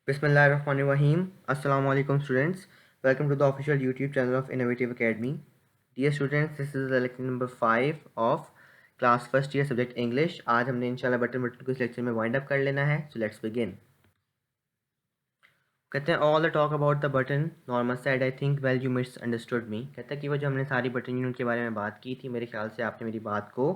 Bismillahirrahmanirrahim. Assalamu alaikum students. Welcome to the official YouTube channel of Innovative Academy. Dear students, this is the lecture number 5 of class first year subject English. आज हमने इंशाल्लाह button को इस lecture में wind up कर लेना है. So let's begin. कहते हैं all the talk about the button. Norma said, I think well you misunderstood me. कहता है कि वो जो हमने सारी बटन यूनिट के बारे में बात की थी, मेरे ख्याल से आपने मेरी बात को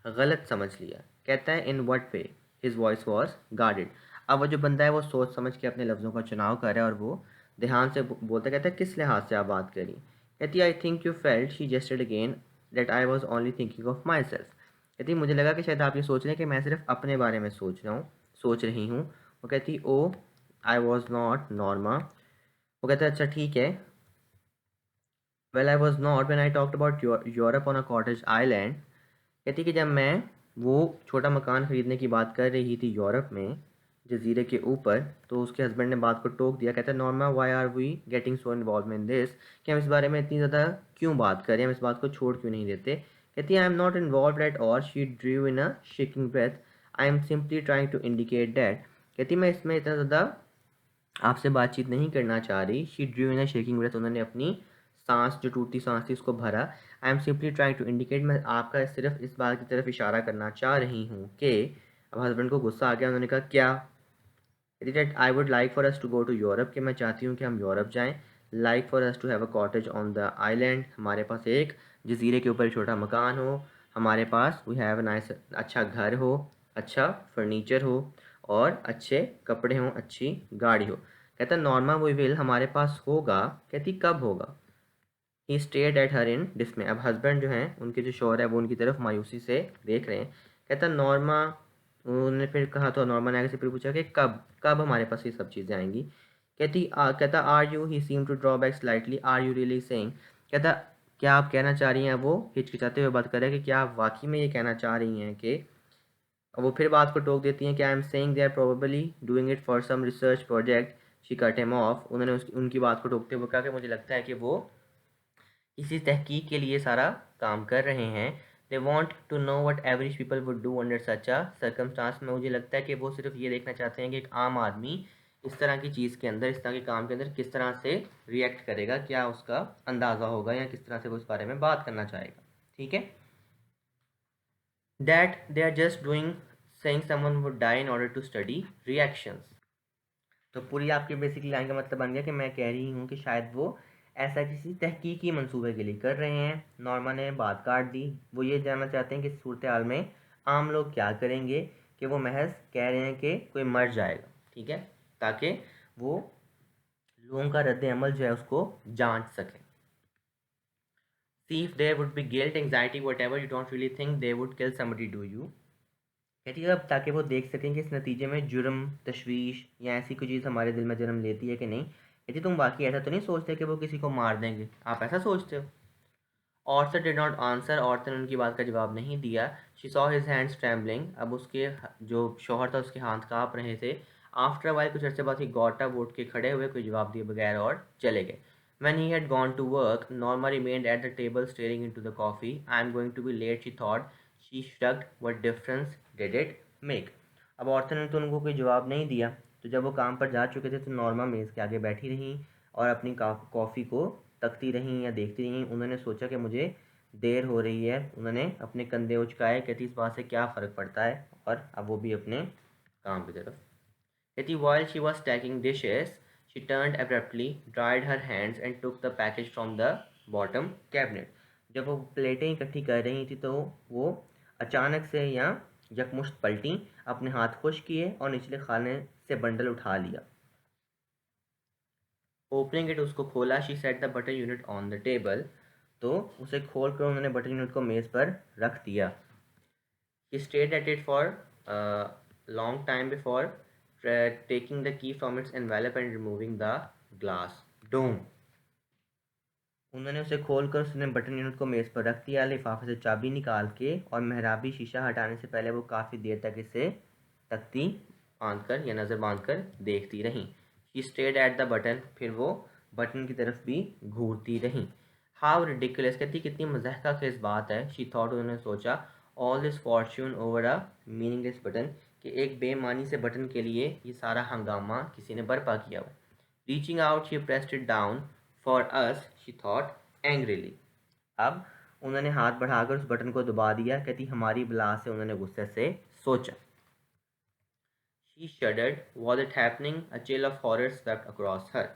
गलत समझ लिया. कहता है in what way? His voice was guarded. अब वो जो बंदा है वो सोच समझ के अपने लफ्ज़ों का चुनाव कर रहा है और वो ध्यान से बोलता कहता है किस लिहाज से आप बात करी. कहती I think you felt she jested again that I was only thinking of myself. कहती मुझे लगा कि शायद आप ये सोच रहे हैं कि मैं सिर्फ अपने बारे में सोच रही हूँ. वो कहती ओ आई वॉज नॉट नॉर्मा. वो कहता है अच्छा ठीक है. Well I was not when I talked about Europe on a cottage island. कहती कि जब मैं वो छोटा मकान ख़रीदने की बात कर रही थी यूरोप में जजीरे के ऊपर, तो उसके हस्बैंड ने बात को टोक दिया. कहता है Norma why are we getting so involve in this, कि हम इस बारे में इतनी ज़्यादा क्यों बात करें, हम इस बात को छोड़ क्यों नहीं देते. कहती है I am not involve at all. She drew in a shaking breath. I am simply trying to indicate that. कहती मैं इसमें इतना ज़्यादा आपसे बातचीत नहीं करना चाह रही. She drew in a shaking breath. उन्होंने अपनी सांस जो टूटती सांस थी उसको भरा. I am simply trying to indicate. मैं आपका सिर्फ इस बात की तरफ इशारा करना चाह रही हूँ कि. अब हस्बैंड को गुस्सा आ गया. उन्होंने कहा क्या. That I would like for us to go to Europe, कि मैं चाहती हूँ कि हम यूरोप जाएँ. Like for us to have a cottage on the island. हमारे पास एक जजीरे के ऊपर छोटा मकान हो. हमारे पास वी हैव अ नाइस अच्छा घर हो, अच्छा फर्नीचर हो और अच्छे कपड़े हों, अच्छी गाड़ी हो. कहता नॉर्मा वी विल हमारे पास होगा. कहती कब होगा. He stared at her in dismay. अब हस्बैंड जो हैं उनके जो शौहर है वो उनकी तरफ मायूसी से देख रहे हैं. कहता नॉर्मा. उन्होंने फिर कहा तो नॉर्मा ने आगे से फिर पूछा कि कब कब हमारे पास ये सब चीज़ें आएंगी. कहता are you. He seem to draw back slightly. Are you really saying. कहता क्या आप कहना चाह रही हैं. वो हिचकिचाते हुए बात कर रहे हैं कि क्या आप वाकई में ये कहना चाह रही हैं कि. वो फिर बात को टोक देती हैं कि I am saying they are probably doing it for some research project. She cut him off. उन्होंने उनकी बात को टोकते हुए कहा कि मुझे लगता है कि वो इसी तहकीक के लिए सारा काम कर रहे हैं. They want to know what average people would do under such a circumstance. में मुझे लगता है कि वो सिर्फ ये देखना चाहते हैं कि एक आम आदमी इस तरह की चीज़ के अंदर, इस तरह के काम के अंदर किस तरह से रिएक्ट करेगा, क्या उसका अंदाज़ा होगा या किस तरह से वो इस बारे में बात करना चाहेगा. ठीक है. That they are just doing saying someone would die in order to study reactions. तो पूरी आपकी बेसिकली लाइन का मतलब बन गया कि मैं कह रही हूँ कि शायद वो ऐसा किसी तहकीकी मंसूबे के लिए कर रहे हैं. नॉर्मा ने बात काट दी. वो ये जानना चाहते हैं कि सूरत हाल में आम लोग क्या करेंगे, कि वो महज कह रहे हैं कि कोई मर जाएगा. ठीक है. ताकि वो लोगों का रद्द अमल जो है उसको जांच सकें. See if there would be guilt anxiety whatever you don't really think they would kill somebody do you. कहती है अब ताकि वो देख सकें कि इस नतीजे में जुर्म, तशवीश या ऐसी कोई चीज़ हमारे दिल में जन्म लेती है कि नहीं. कहती तुम बाकी ऐसा तो नहीं सोचते कि वो किसी को मार देंगे. आप ऐसा सोचते हो. Arthur did not answer. Arthur ने उनकी बात का जवाब नहीं दिया. She saw his hands trembling. अब उसके जो शौहर था उसके हाथ काँप रहे थे. आफ्टर वाइल कुछ अर्से बाद ही गॉट अप, उठ के खड़े हुए कोई जवाब दिए बगैर और चले गए. When he had gone to work, Norma remained at the table staring into the coffee. I am going to be late, she thought. She shrugged. What difference did it make? अब औरतों ने तो उनको कोई जवाब नहीं दिया. तो जब वो काम पर जा चुके थे तो नॉर्मा मेज़ के आगे बैठी रहीं और अपनी कॉफ़ी को तकती रहीं या देखती रहीं. उन्होंने सोचा कि मुझे देर हो रही है. उन्होंने अपने कंधे उचकाए. कहती इस बात से क्या फ़र्क पड़ता है. और अब वो भी अपने काम की तरफ. कहती while she was stacking dishes, she turned abruptly, dried her hands and took the package from the bottom cabinet. जब वो प्लेटें इकट्ठी कर रही थी तो वो अचानक से या यकमुश्त पलटी, अपने हाथ खुश किए और निचले खाने से बंडल उठा लिया. ओपनिंग इट, उसको खोला. She said the butter unit on the table. तो उसे खोल कर उन्होंने बटर यूनिट को मेज़ पर रख दिया. He stared at it for a long time before taking the key from its envelope and removing the glass dome. उन्होंने उसे खोलकर उसने बटन यूनिट को मेज़ पर रख दिया. लिफाफे से चाबी निकाल के और मेहराबी शीशा हटाने से पहले वो काफ़ी देर तक इसे तकती बांध कर या नज़र बांध कर देखती रहीं. She stayed at the button. फिर वो बटन की तरफ भी घूरती रहीं. How ridiculous. कहती कितनी मज़हका खेज बात है. She thought. उन्होंने सोचा. All this Fortune over a meaningless button, कि एक बेईमानी से बटन के लिए ये सारा हंगामा किसी ने बर्पा किया हो। Reaching out she pressed it down for us she thought angrily. अब उन्होंने हाथ बढ़ाकर उस बटन को दबा दिया, कहती हमारी बला से उन्होंने गुस्से से सोचा। She shuddered, was it happening, a chill of horror swept across her.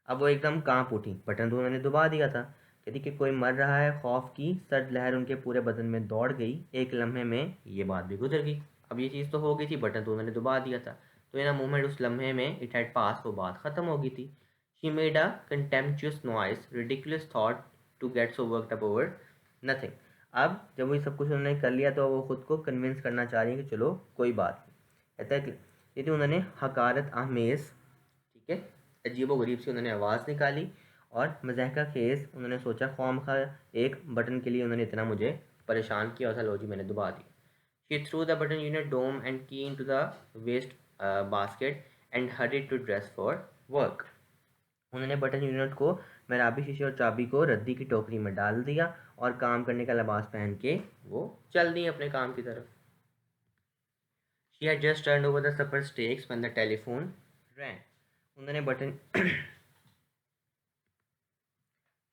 अब वो एकदम कांप उठी, बटन तो उन्होंने दबा दिया था। कहती कि कोई मर रहा है, खौफ की सर्द लहर उनके पूरे बदन में दौड़ गई। एक लम्हे में ये बात भी गुजर गई। अब ये चीज़ तो हो गई थी, बटन तो उन्होंने दबा दिया था, तो इन अ मोमेंट, उस लम्हे में, इट हैड पास, वो बात ख़त्म हो गई थी। She made a contemptuous noise, ridiculous thought to get so worked up over nothing. अब जब वो सब कुछ उन्होंने कर लिया तो वो खुद को कन्विंस करना चाह रही है कि चलो कोई बात नहीं। कहता है यदि उन्होंने हकारत आमेज़, ठीक है, अजीबोगरीब सी उन्होंने आवाज़ निकाली और मज़ाहिका खेज़ उन्होंने सोचा, खौमखा एक बटन के लिए उन्होंने इतना मुझे परेशान किया और था, लो जी मैंने दबा दिया। She threw the button unit down and key into the waste basket and hurried to dress for work. उन्होंने बटन यूनिट को, मेराबी शीशे और चाबी को रद्दी की टोकरी में डाल दिया और काम करने का लिबास पहन के वो चल दी अपने काम की तरफ। She had just turned over the supper steaks when the telephone rang. उन्होंने बटन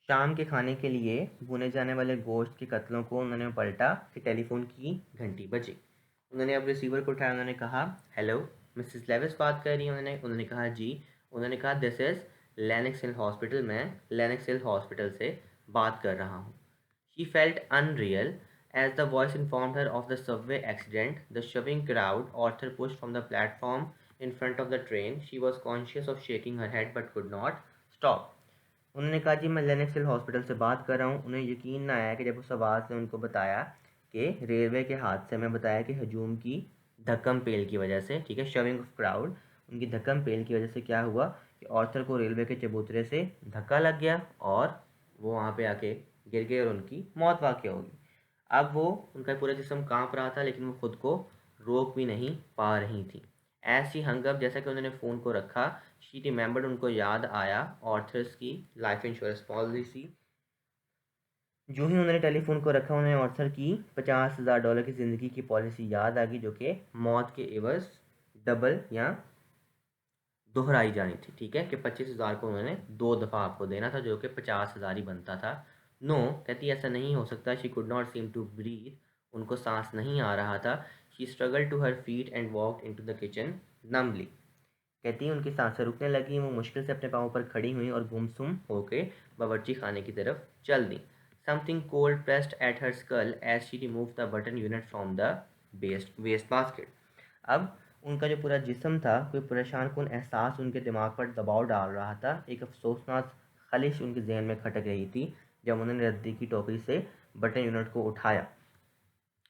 शाम के खाने के लिए भुने जाने वाले गोश्त के कत्लों को उन्होंने पलटा कि टेलीफोन की घंटी बजी। उन्होंने अब रिसीवर को उठाया, उन्होंने कहा, हेलो, मिसेस लेविस बात कर रही हैं? उन्होंने कहा जी। उन्होंने कहा, this is larynx hill hospital, मैं लेनेक्स हिल हॉस्पिटल से बात कर रहा हूँ। She felt unreal as the voice informed her of the subway accident, the shoving crowd Arthur pushed from the platform in front of the train. She was conscious of shaking her head but could not stop. उन्होंने कहा जी मैं larynx हिल hospital से बात कर रहा हूँ। उन्हें यकीन ना आया कि जब उस आवाज़ ने उनको बताया कि रेलवे के हादसे में, बताया कि हजूम की धक्कम पेल की वजह से, ठीक है, शविंग ऑफ क्राउड, उनकी धक्कम पेल की वजह से क्या हुआ कि ऑर्थर को रेलवे के चबूतरे से धक्का लग गया और वो वहाँ पे आके गिर गए और उनकी मौत वाक़ हो गई। अब वो, उनका पूरा जिस्म कांप रहा था लेकिन वो खुद को रोक भी नहीं पा रही थी। ऐसी हंगब, जैसा कि उन्होंने फ़ोन को रखा, शी रिमेंबर्ड, उनको याद आया ऑर्थर्स की लाइफ इंश्योरेंस पॉलिसी। जो ही उन्होंने टेलीफोन को रखा, उन्हें ऑर्थर की $50,000 की ज़िंदगी की पॉलिसी याद आ गई, जो कि मौत के एवज़ डबल या दोहराई जानी थी, ठीक है, कि 25,000 को उन्होंने 2 दफ़ा आपको देना था, जो कि 50,000 ही बनता था। नो, कहती ऐसा नहीं हो सकता। She could not seem to breathe, उनको सांस नहीं आ रहा था। She struggle to her feet and walked into the kitchen numbly. कहती है उनकी सांसें रुकने लगी, वो मुश्किल से अपने पाँव पर खड़ी हुई और गुमसुम होकर बावर्ची खाने की तरफ चल दी। Something cold pressed at her skull as she remove the button unit from the waste basket. अब उनका जो पूरा जिस्म था, कोई परेशान कुन एहसास उनके दिमाग पर दबाव डाल रहा था। एक अफसोसनाक खलिश उनके जहन में खटक रही थी जब उन्होंने रद्दी की टोकरी से बटन यूनिट को उठाया।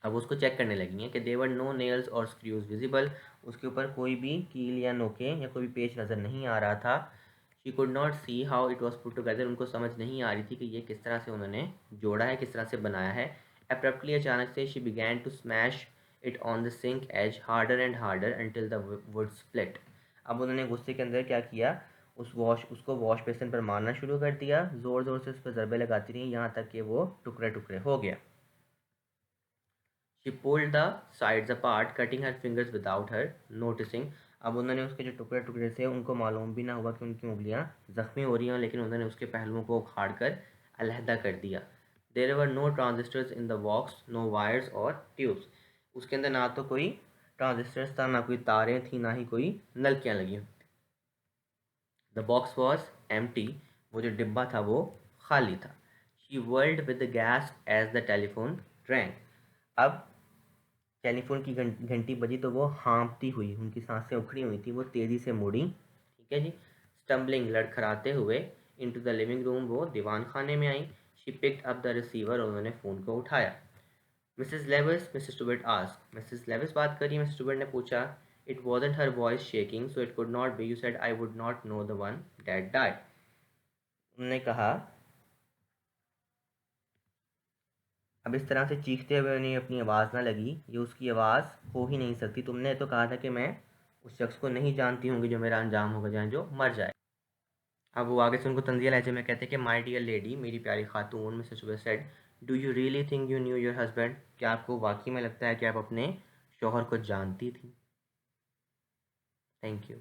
अब उसको चेक करने लगी हैं कि देवर नो नेल्स और स्क्रूज विजिबल, उसके ऊपर कोई भी कील या नोके या कोई भी पेच नज़र नहीं आ रहा था। She could not see how it was put together, उनको समझ नहीं आ रही थी कि ये किस तरह से उन्होंने जोड़ा है, किस तरह से बनाया है। अब्रप्टली, अचानक से, she began to smash it on the sink edge harder and harder until the wood split. अब उन्होंने गुस्से के अंदर क्या किया, उसको वॉश बेसिन पर मारना शुरू कर दिया, ज़ोर ज़ोर से उस पर ज़रबे लगाती रही यहाँ तक कि वो टुकड़े टुकड़े हो गया। She pulled the sides apart, cutting her fingers without her noticing. अब उन्होंने उसके जो टुकड़े टुकड़े थे, उनको मालूम भी ना हुआ कि उनकी उंगलियां ज़ख्मी हो रही हैं, लेकिन उन्होंने उसके पहलुओं को उखाड़ कर अलहदा कर दिया। There were no transistors in the box, no wires or tubes. उसके अंदर ना तो कोई ट्रांजिस्टर्स था, ना कोई तारें थी, ना ही कोई नलकियाँ लगी हुई। The box was empty. वो जो डिब्बा था वो खाली था। She whirled with the gasp as the telephone rang. अब टेलीफोन की घंटी बजी तो वो हाँफती हुई, उनकी सांसें उखड़ी हुई थी, वो तेज़ी से मुड़ी, ठीक है जी, स्टम्बलिंग, लड़खड़ाते हुए, इनटू द लिविंग रूम, वो दीवान खाने में आई। She picked up the receiver, उन्होंने फ़ोन को उठाया। Mrs Lewis, Mrs Stewart asked. Mrs Lewis बात करी, मिसेस स्टुवर्ट ने पूछा। It wasn't her voice shaking, so it could not be, you said I would not know the one that died. उन्होंने कहा, अब इस तरह से चीखते हुए उन्हें अपनी आवाज़ ना लगी, ये उसकी आवाज़ हो ही नहीं सकती। तुमने तो कहा था कि मैं उस शख्स को नहीं जानती होंगी जो मेरा अंजाम होगा, जाए जो मर जाए। अब वो आगे से उनको तंजिया लहजे में कहते हैं कि माय डियर लेडी, मेरी प्यारी खातून, मिसेस सुबह said, do you really think you new your husband? क्या आपको वाकई में लगता है कि आप अपने शौहर को जानती थी? Thank you.